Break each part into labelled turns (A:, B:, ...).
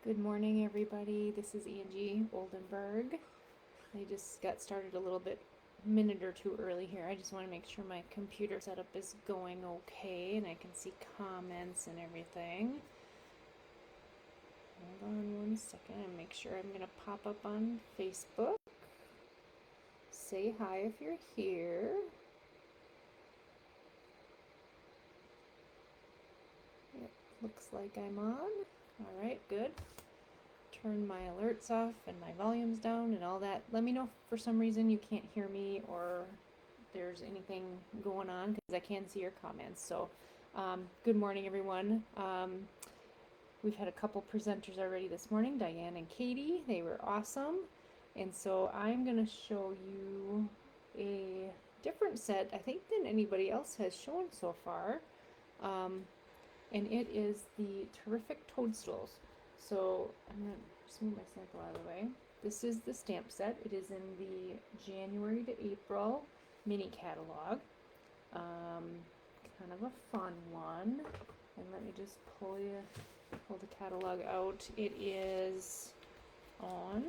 A: Good morning, everybody. This is Angie Oldenburg. I just got started a minute or two early here. I just want to make sure my computer setup is going okay and I can see comments and everything. Hold on one second and make sure I'm going to pop up on Facebook. Say hi if you're here. Yep, looks like I'm on. All right, good. Turn my alerts off and my volumes down and all that. Let me know if for some reason you can't hear me or there's anything going on, because I can see your comments. So good morning, everyone. We've had a couple presenters already this morning, Diane and Katie. They were awesome. And so I'm going to show you a different set, I think, than anybody else has shown so far. And it is the terrific Toadstools. So I'm going to just move my sample out of the way. This is the stamp set. It is in the January to April mini catalog. Kind of a fun one. And let me just pull the catalog out. It is on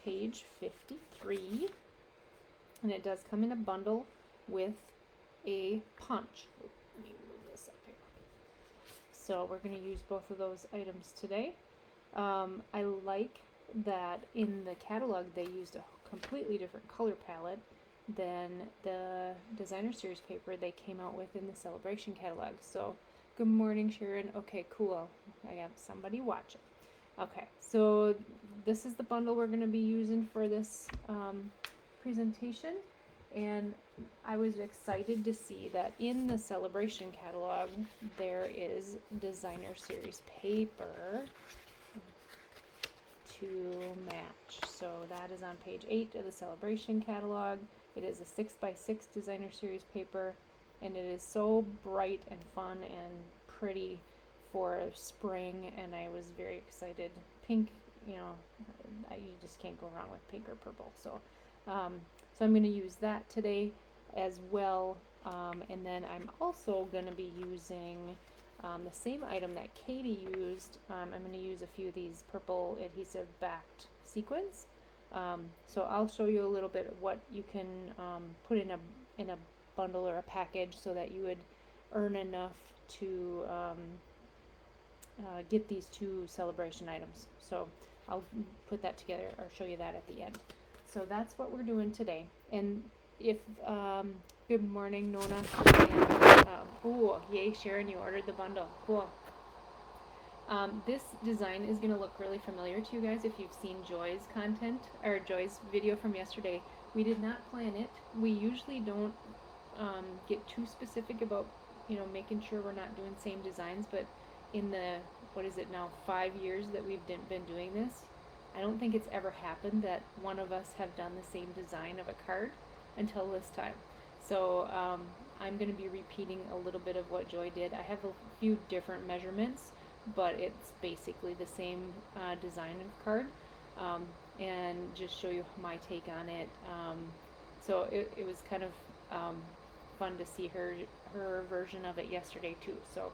A: page 53. And it does come in a bundle with a punch. Let me move this up here. So we're going to use both of those items today. I like that in the catalog they used a completely different color palette than the designer series paper they came out with in the celebration catalog. So good morning, Sharon. Okay, cool. I have somebody watching. Okay, so this is the bundle we're going to be using for this presentation, and I was excited to see that in the celebration catalog there is designer series paper to match. So that is on page 8 of the celebration catalog. It is a 6x6 designer series paper, and it is so bright and fun and pretty for spring, and I was very excited. Pink, you just can't go wrong with pink or purple. So I'm going to use that today as well, and then I'm also going to be using the same item that Katie used. I'm going to use a few of these purple adhesive backed sequins. So I'll show you a little bit of what you can put in a bundle or a package so that you would earn enough to get these two celebration items. So I'll put that together or show you that at the end. So that's what we're doing today. And if good morning, Nona. And, yay, Sharon, you ordered the bundle. Cool. This design is going to look really familiar to you guys if you've seen Joy's content, or Joy's video from yesterday. We did not plan it. We usually don't get too specific about, making sure we're not doing same designs, but in the, 5 years that we've been doing this, I don't think it's ever happened that one of us have done the same design of a card until this time. So I'm going to be repeating a little bit of what Joy did. I have a few different measurements, but it's basically the same design of card, and just show you my take on it. So it was kind of fun to see her version of it yesterday too. So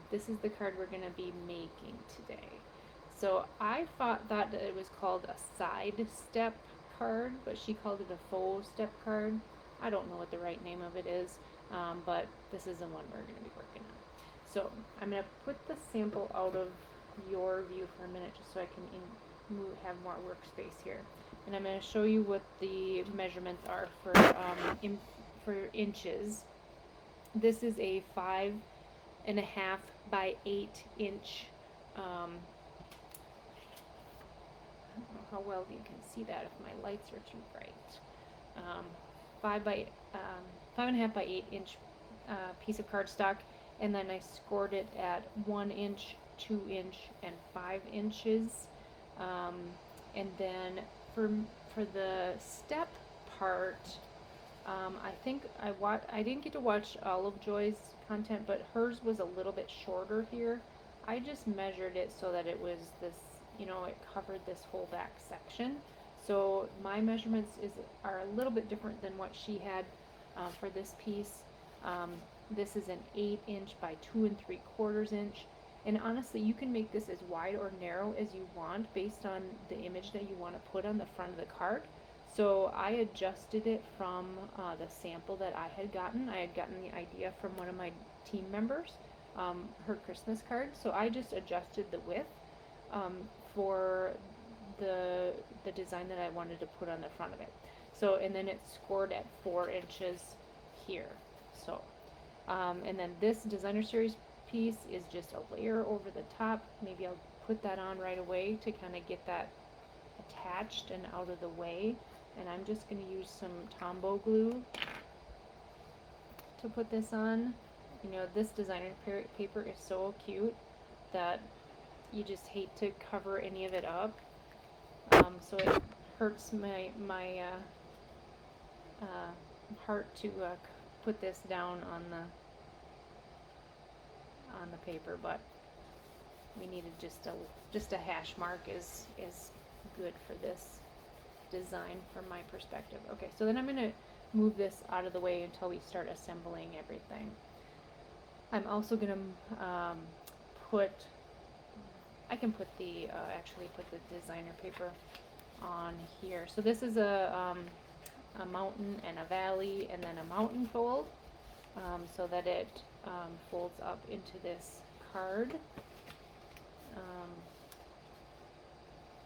A: this is the card we're going to be making today. So I thought that it was called a side step card, but she called it a faux step card. I don't know what the right name of it is, but this is the one we're going to be working on. So I'm going to put the sample out of your view for a minute just so I can have more workspace here. And I'm going to show you what the measurements are for inches. This is a 5.5 by 8 inch. I don't know how well you can see that if my lights are too bright. 5.5 by 8 inch piece of cardstock, and then I scored it at 1 inch, 2 inch, and 5 inches. And then for the step part, I think I didn't get to watch all of Joy's content, but hers was a little bit shorter here. I just measured it so that it was this, it covered this whole back section. So my measurements are a little bit different than what she had for this piece. This is an 8 inch by 2 3/4 inch, And honestly, you can make this as wide or narrow as you want based on the image that you want to put on the front of the card. So I adjusted it from the sample that I had gotten. I had gotten the idea from one of my team members, her Christmas card. So I just adjusted the width for the design that I wanted to put on the front of it. So, and then it's scored at 4 inches here. So, and then this designer series piece is just a layer over the top. Maybe I'll put that on right away to kind of get that attached and out of the way. And I'm just going to use some Tombow glue to put this on. You know, this designer paper is so cute that you just hate to cover any of it up. So it hurts my heart to put this down on the paper, but we needed just a hash mark is good for this design from my perspective. Okay, so then I'm going to move this out of the way until we start assembling everything. I'm also going to I can put the actually put the designer paper on here. So this is a mountain and a valley and then a mountain fold, so that it folds up into this card.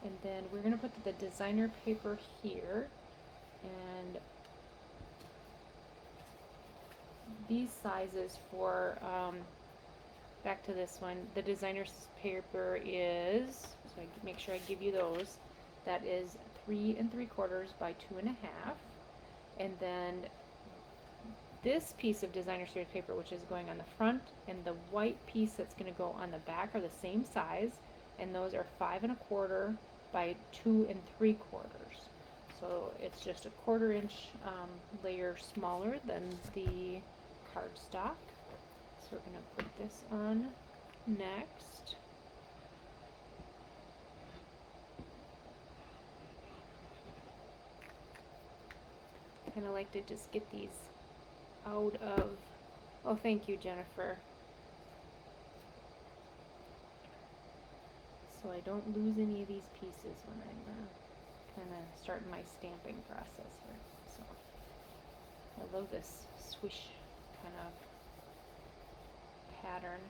A: And then we're going to put the designer paper here, and these sizes for, back to this one, the designer's paper is, so I make sure I give you those, that is 3 3/4 by 2 1/2, and then this piece of designer series paper, which is going on the front, and the white piece that's going to go on the back are the same size, and those are 5 1/4 by 2 3/4. So it's just a 1/4 inch layer smaller than the cardstock. So we're going to put this on next. I kind of like to just get these out of, oh, thank you, Jennifer. So I don't lose any of these pieces when I'm kind of starting my stamping process here. So I love this swish kind of pattern.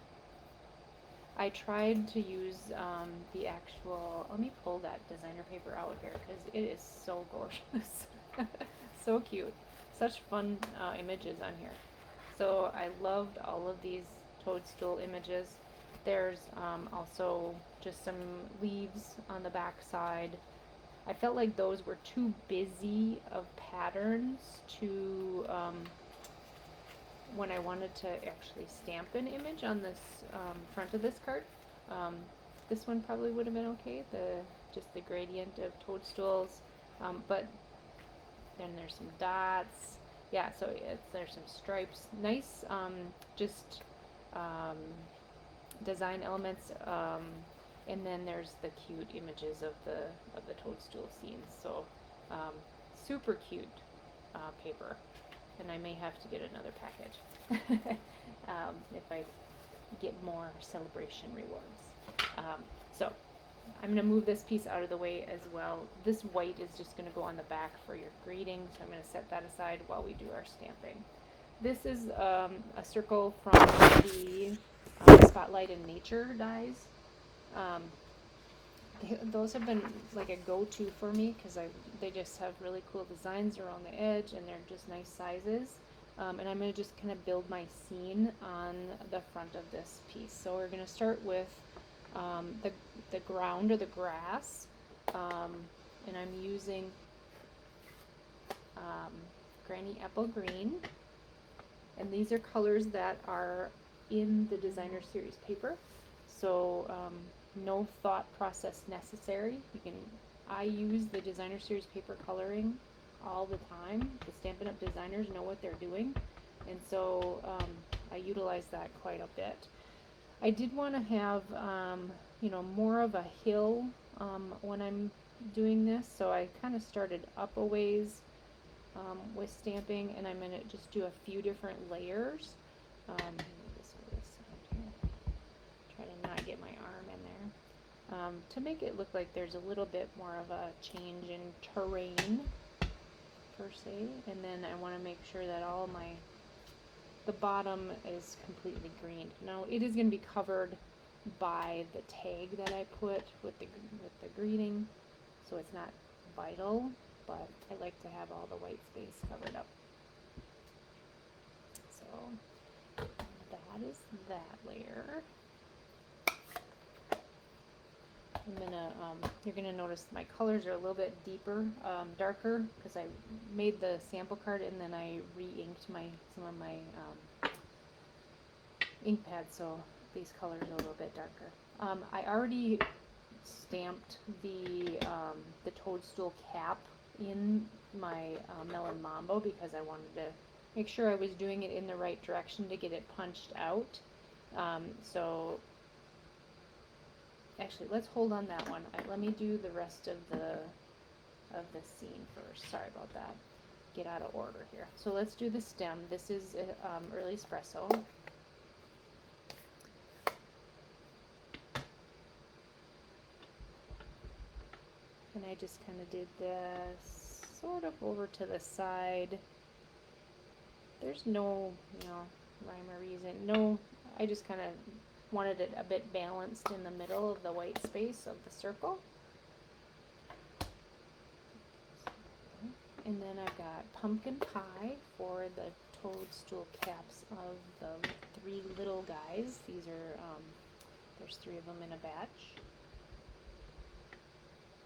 A: I tried to use the actual, let me pull that designer paper out here because it is so gorgeous. So cute. Such fun images on here. So I loved all of these toadstool images. There's also just some leaves on the back side. I felt like those were too busy of patterns to, when I wanted to actually stamp an image on this front of this card. This one probably would have been okay, just the gradient of toadstools, but then there's some dots. Yeah, so there's some stripes. Nice, just design elements, and then there's the cute images of the toadstool scenes. So super cute paper, and I may have to get another package if I get more celebration rewards. So I'm going to move this piece out of the way as well. This white is just going to go on the back for your greeting, so I'm going to set that aside while we do our stamping. This is a circle from the Spotlight in Nature dies. Those have been like a go-to for me because they just have really cool designs around the edge, and they're just nice sizes. And I'm going to just kind of build my scene on the front of this piece. So we're going to start with the ground or the grass, and I'm using Granny Apple Green, and these are colors that are in the designer series paper, so no thought process necessary. I use the designer series paper coloring all the time. The Stampin' Up! Designers know what they're doing, and so I utilize that quite a bit. I did want to have more of a hill when I'm doing this, so I kind of started up a ways with stamping, and I'm going to just do a few different layers. Try to cannot get my arm in there. To make it look like there's a little bit more of a change in terrain, per se. And then I want to make sure that the bottom is completely greened. Now it is going to be covered by the tag that I put with the greeting, so it's not vital, but I like to have all the white space covered up. So that is that layer. You're gonna notice my colors are a little bit deeper, darker, because I made the sample card and then I re-inked some of my ink pads, so these colors are a little bit darker. I already stamped the toadstool cap in my Melon Mambo because I wanted to make sure I was doing it in the right direction to get it punched out. So actually, let's hold on that one. Let me do the rest of the scene first. Sorry about that. Get out of order here. So let's do the stem. This is early espresso. And I just kind of did this sort of over to the side. There's no, rhyme or reason. No, I just kind of wanted it a bit balanced in the middle of the white space of the circle. And then I've got pumpkin pie for the toadstool caps of the 3 little guys. These are, there's 3 of them in a batch.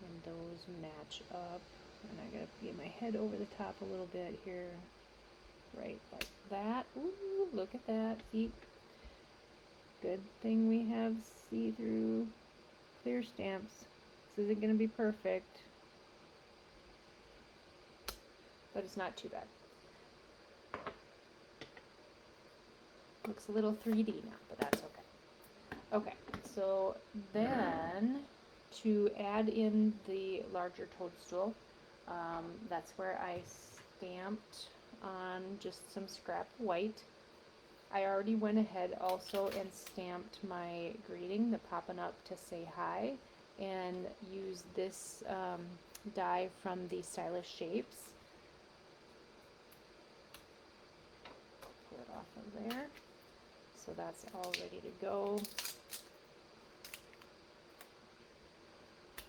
A: And those match up. And I gotta get my head over the top a little bit here. Right like that. Ooh, look at that. See? Good thing we have see-through clear stamps. This isn't going to be perfect, but it's not too bad. Looks a little 3D now, but that's okay. Okay, so then to add in the larger toadstool, that's where I stamped on just some scrap white. I already went ahead also and stamped my greeting, the Poppin Up to say hi, and used this die from the Stylish Shapes. Pull it off of there. So that's all ready to go.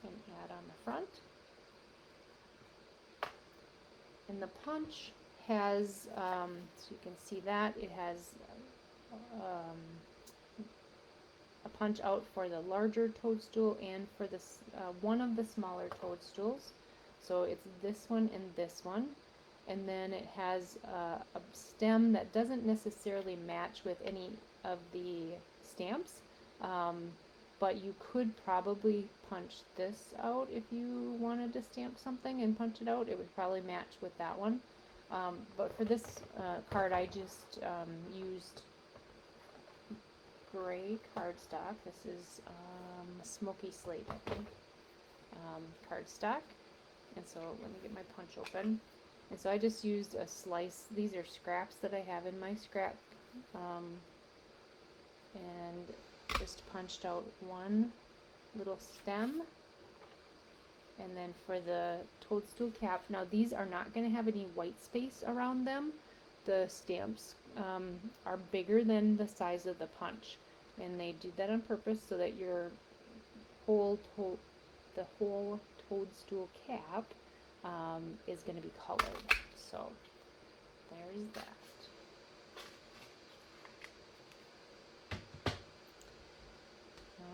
A: And add on the front. And the punch has, so you can see that, it has a punch out for the larger toadstool and for this one of the smaller toadstools. So it's this one and this one. And then it has a stem that doesn't necessarily match with any of the stamps, but you could probably punch this out if you wanted to stamp something and punch it out. It would probably match with that one. But for this card, I just used gray cardstock. This is Smoky Slate, I think, cardstock. And so let me get my punch open. And so I just used a slice. These are scraps that I have in my scrap, and just punched out one little stem. And then for the toadstool cap, now these are not going to have any white space around them. The stamps are bigger than the size of the punch, and they did that on purpose so that your whole toadstool cap is going to be colored. So there's that.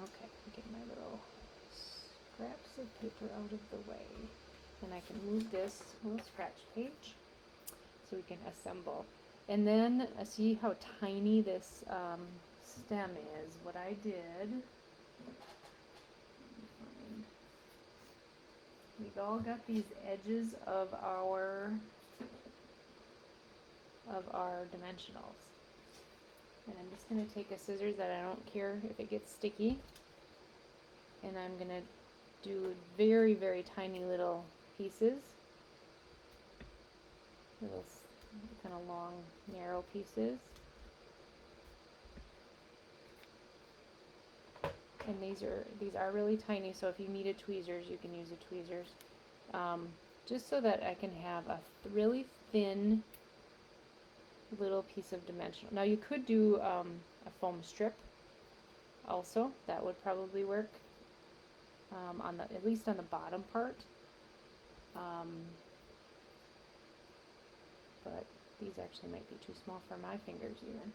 A: Okay, get my little scraps of paper out of the way, and I can move this little scratch page so we can assemble. And then see how tiny this stem is. What I did, we've all got these edges of our dimensionals, and I'm just going to take a scissors that I don't care if it gets sticky, and I'm going to do very, very tiny little pieces, little kind of long, narrow pieces. And these are really tiny, so if you needed tweezers, you can use the tweezers. Just so that I can have a really thin little piece of dimensional. Now you could do a foam strip also. That would probably work on the, at least on the bottom part. But these actually might be too small for my fingers even.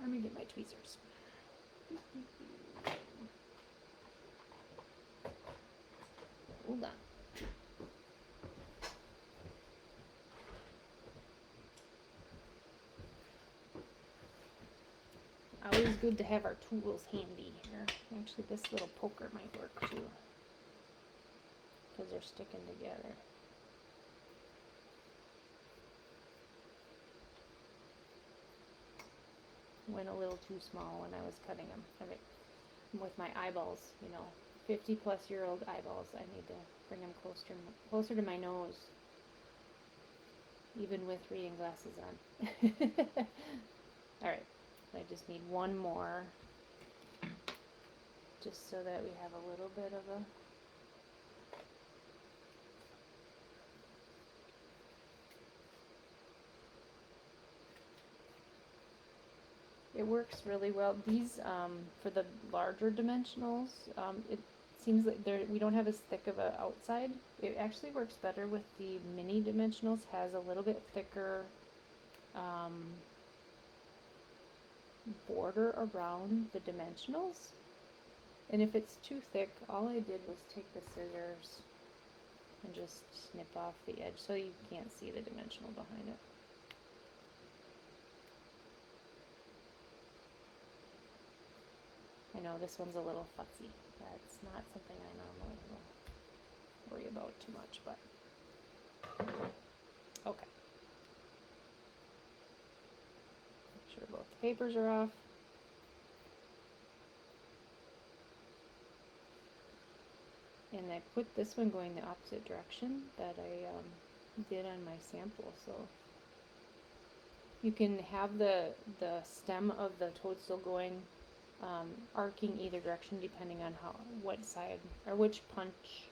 A: Let me get my tweezers. Hold on. Always good to have our tools handy here. Actually, this little poker might work too, because they're sticking together. Went a little too small when I was cutting them. Okay. With my eyeballs, 50-plus-year-old eyeballs, I need to bring them closer to my nose, even with reading glasses on. All right. I just need one more, just so that we have a little bit of a it works really well. These, for the larger dimensionals, it seems like we don't have as thick of a outside. It actually works better with the mini dimensionals, has a little bit thicker border around the dimensionals. And if it's too thick, all I did was take the scissors and just snip off the edge so you can't see the dimensional behind it. I know this one's a little fussy. That's not something I normally will worry about too much, but okay. Make sure both the papers are off. And I put this one going the opposite direction that I did on my sample, so you can have the stem of the toadstool going arcing either direction depending on what side or which punch,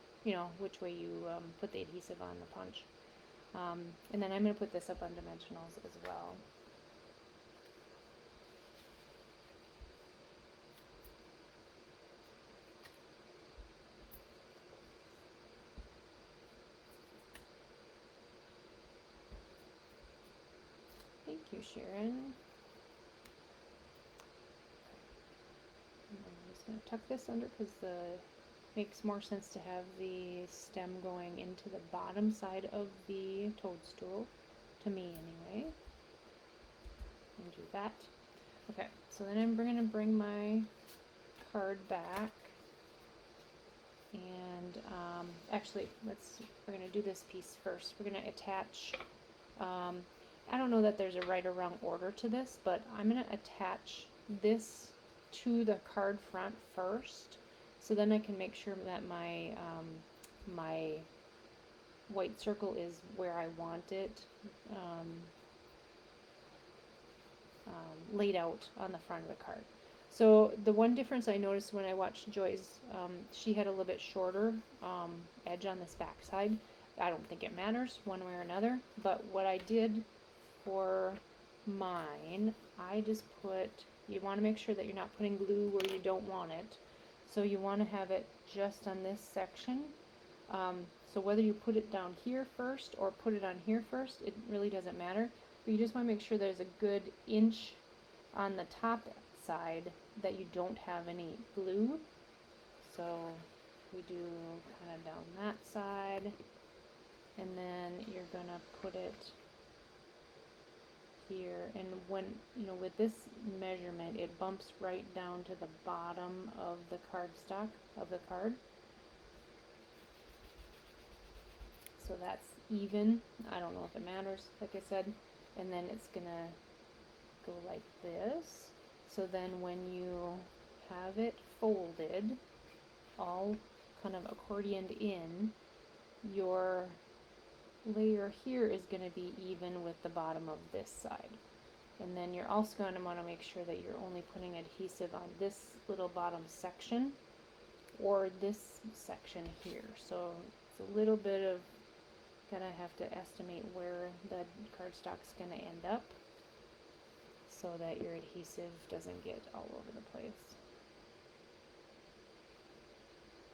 A: which way you put the adhesive on the punch. And then I'm going to put this up on dimensionals as well. Thank you, Sharon. I'm just going to tuck this under because it makes more sense to have the stem going into the bottom side of the toadstool, to me anyway. And do that. Okay, so then I'm going to bring my card back. And actually, we're going to do this piece first. We're going to attach, I don't know that there's a right or wrong order to this, but I'm going to attach this to the card front first, so then I can make sure that my my white circle is where I want it laid out on the front of the card. So the one difference I noticed when I watched Joy's, she had a little bit shorter edge on this back side. I don't think it matters one way or another, but what I did for mine, I just put, you want to make sure that you're not putting glue where you don't want it. So you want to have it just on this section. So whether you put it down here first or put it on here first, it really doesn't matter. But you just want to make sure there's a good inch on the top side that you don't have any glue. So we do kind of down that side, and then you're gonna put it here, and when, with this measurement, it bumps right down to the bottom of the cardstock of the card. So that's even. I don't know if it matters, like I said. And then it's gonna go like this. So then when you have it folded, all kind of accordioned in, your layer here is going to be even with the bottom of this side. And then you're also going to want to make sure that you're only putting adhesive on this little bottom section or this section here. So it's a little bit of, gonna have to estimate where the cardstock's gonna end up so that your adhesive doesn't get all over the place.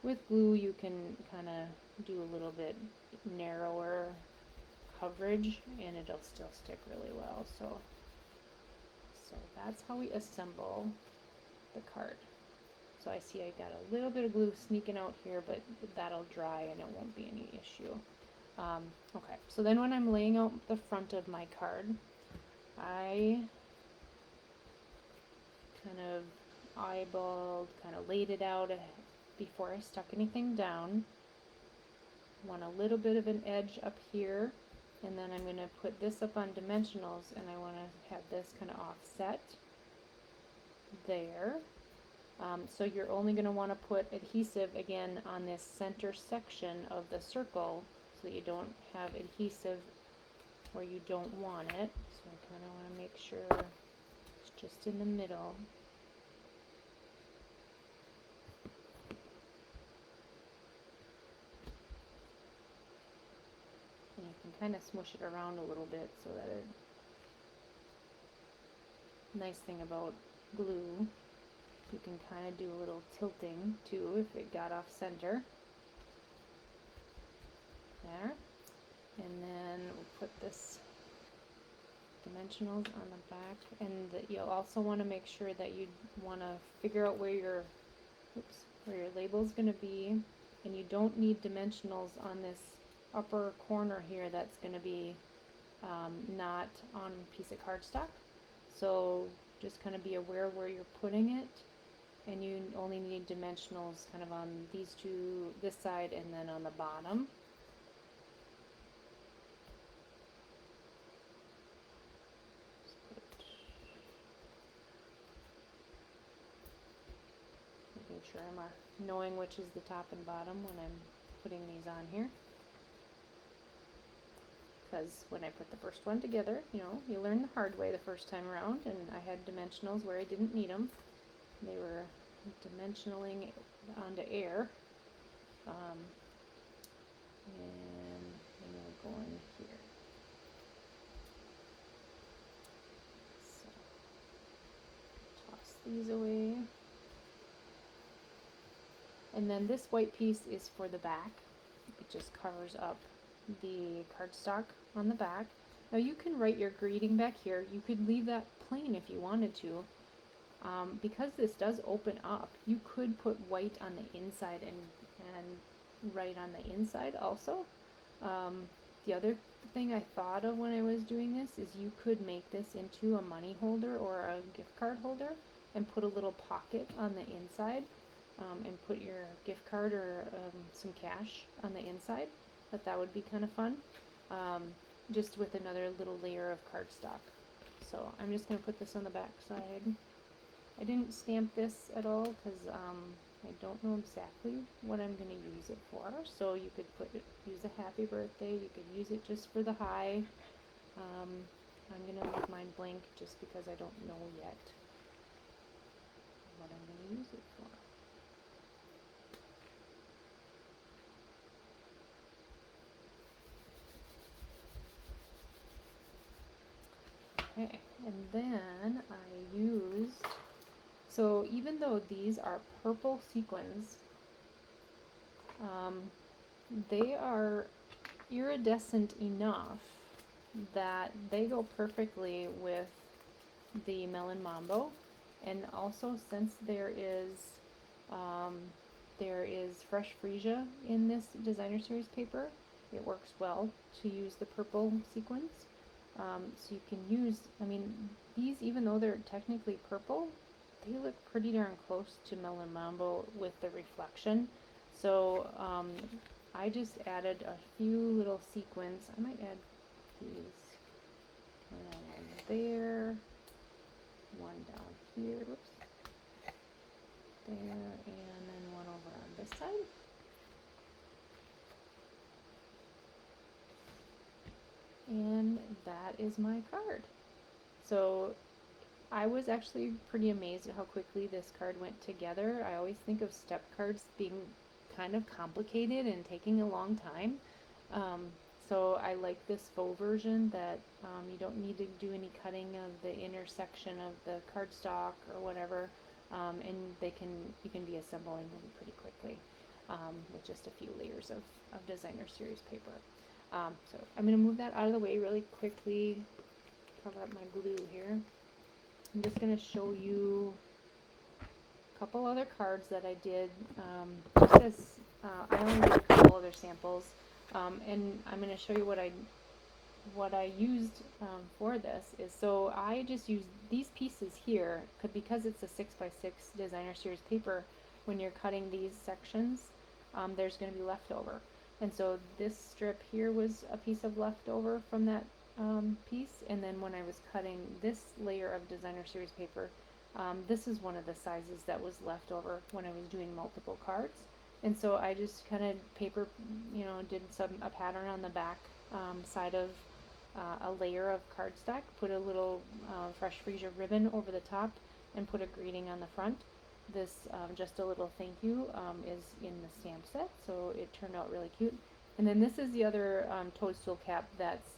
A: With glue, you can kind of do a little bit narrower coverage and it'll still stick really well. So that's how we assemble the card. So I see I got a little bit of glue sneaking out here, but that'll dry and it won't be any issue. Okay, so then when I'm laying out the front of my card, I kind of eyeballed, kind of laid it out before I stuck anything down. Want a little bit of an edge up here, and then I'm going to put this up on dimensionals, and I want to have this kind of offset there. So you're only going to want to put adhesive again on this center section of the circle so that you don't have adhesive where you don't want it. So I kind of want to make sure it's just in the middle. And you can kind of smush it around a little bit so that it, nice thing about glue, you can kind of do a little tilting too if it got off center. There. And then we'll put this dimensionals on the back, and you'll also want to make sure that you want to figure out where your label is going to be, and you don't need dimensionals on this upper corner here that's going to be not on a piece of cardstock. So just kind of be aware where you're putting it, and you only need dimensionals kind of on these two, this side and then on the bottom. Making sure I'm knowing which is the top and bottom when I'm putting these on here. Because when I put the first one together, you know, you learn the hard way the first time around, and I had dimensionals where I didn't need them. They were dimensionaling onto air. And I'm going to go in here. So, toss these away. And then this white piece is for the back. It just covers up the cardstock on the back. Now you can write your greeting back here. You could leave that plain if you wanted to. Because this does open up, you could put white on the inside and write on the inside also. The other thing I thought of when I was doing this is you could make this into a money holder or a gift card holder and put a little pocket on the inside, and put your gift card or some cash on the inside. But that would be kind of fun, just with another little layer of cardstock. So I'm just going to put this on the back side. I didn't stamp this at all because I don't know exactly what I'm going to use it for. So you could use a happy birthday, you could use it just for the hi. I'm going to leave mine blank just because I don't know yet what I'm going to use it for. Okay, and then I used, so even though these are purple sequins, they are iridescent enough that they go perfectly with the Melon Mambo. And also, since there is fresh freesia in this designer series paper, it works well to use the purple sequins. So you can use, I mean, these, even though they're technically purple, they look pretty darn close to Melon Mambo with the reflection. So I just added a few little sequins. I might add these. One there, one down here, whoops, there, and then one over on this side. And that is my card. So I was actually pretty amazed at how quickly this card went together. I always think of step cards being kind of complicated and taking a long time. Um, so I like this faux version that you don't need to do any cutting of the intersection of the cardstock or whatever, and you can be assembling them pretty quickly with just a few layers of designer series paper. So I'm going to move that out of the way really quickly, cover up my glue here. I'm just going to show you a couple other cards that I did. Just as I only did a couple other samples, and I'm going to show you what I used for this is, so I just used these pieces here because it's a 6x6 designer series paper. When you're cutting these sections, there's going to be leftover, and so this strip here was a piece of leftover from that piece, and then when I was cutting this layer of designer series paper, this is one of the sizes that was left over when I was doing multiple cards. And so I just kind of did a pattern on the back side of a layer of cardstock, put a little fresh freezer ribbon over the top, and put a greeting on the front. This just a little thank you is in the stamp set, so it turned out really cute. And then this is the other toadstool cap that's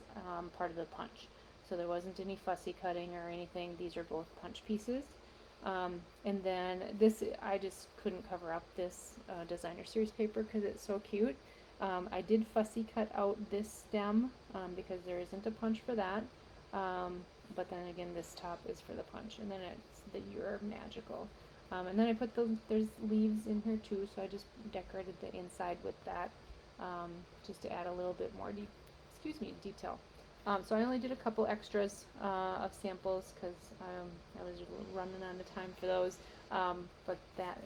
A: part of the punch. So there wasn't any fussy cutting or anything. These are both punch pieces. And then this, I just couldn't cover up this designer series paper because it's so cute. I did fussy cut out this stem because there isn't a punch for that. But then again, this top is for the punch, and then it's the You're Magical. And then I put there's leaves in here too, so I just decorated the inside with that just to add a little bit more detail. So I only did a couple extras of samples because I was running out of time for those. But that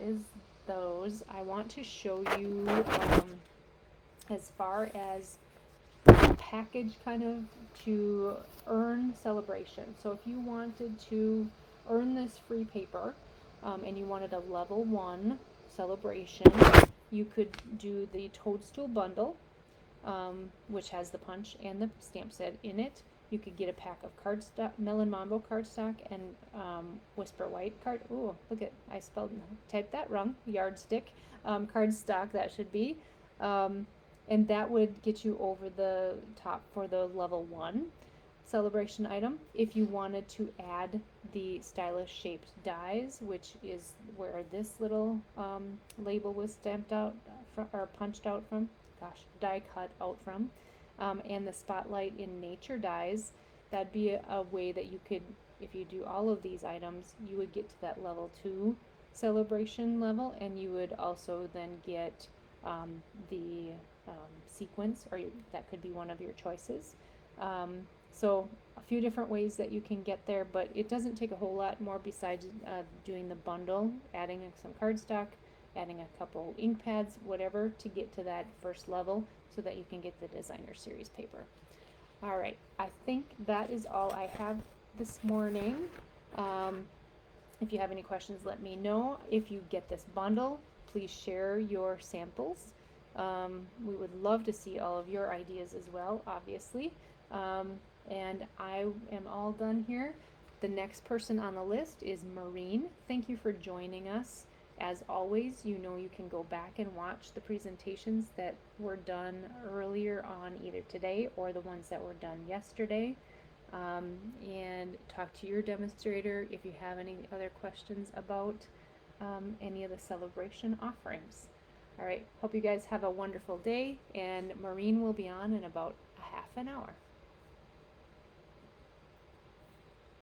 A: is those. I want to show you as far as a package kind of to earn celebration. So if you wanted to earn this free paper and you wanted a level 1 celebration, you could do the Toadstool bundle, which has the punch and the stamp set in it. You could get a pack of cardstock, Melon Mambo cardstock, and Whisper White card. Ooh, look at, typed that wrong. Yardstick cardstock, that should be. And that would get you over the top for the level 1 celebration item. If you wanted to add the stylish shaped dies, which is where this little label was stamped out or punched out from, die cut out from, and the Spotlight in Nature dies, that'd be a way that you could, if you do all of these items, you would get to that level 2 celebration level, and you would also then get the sequence, or that could be one of your choices. So a few different ways that you can get there, but it doesn't take a whole lot more besides doing the bundle, adding some cardstock, adding a couple ink pads, whatever, to get to that first level so that you can get the designer series paper. All right, I think that is all I have this morning. If you have any questions, let me know. If you get this bundle, please share your samples. We would love to see all of your ideas as well, obviously. And I am all done here. The next person on the list is Maureen. Thank you for joining us. As always, you know you can go back and watch the presentations that were done earlier on either today or the ones that were done yesterday, and talk to your demonstrator if you have any other questions about any of the celebration offerings. All right, hope you guys have a wonderful day, and Maureen will be on in about a half an hour.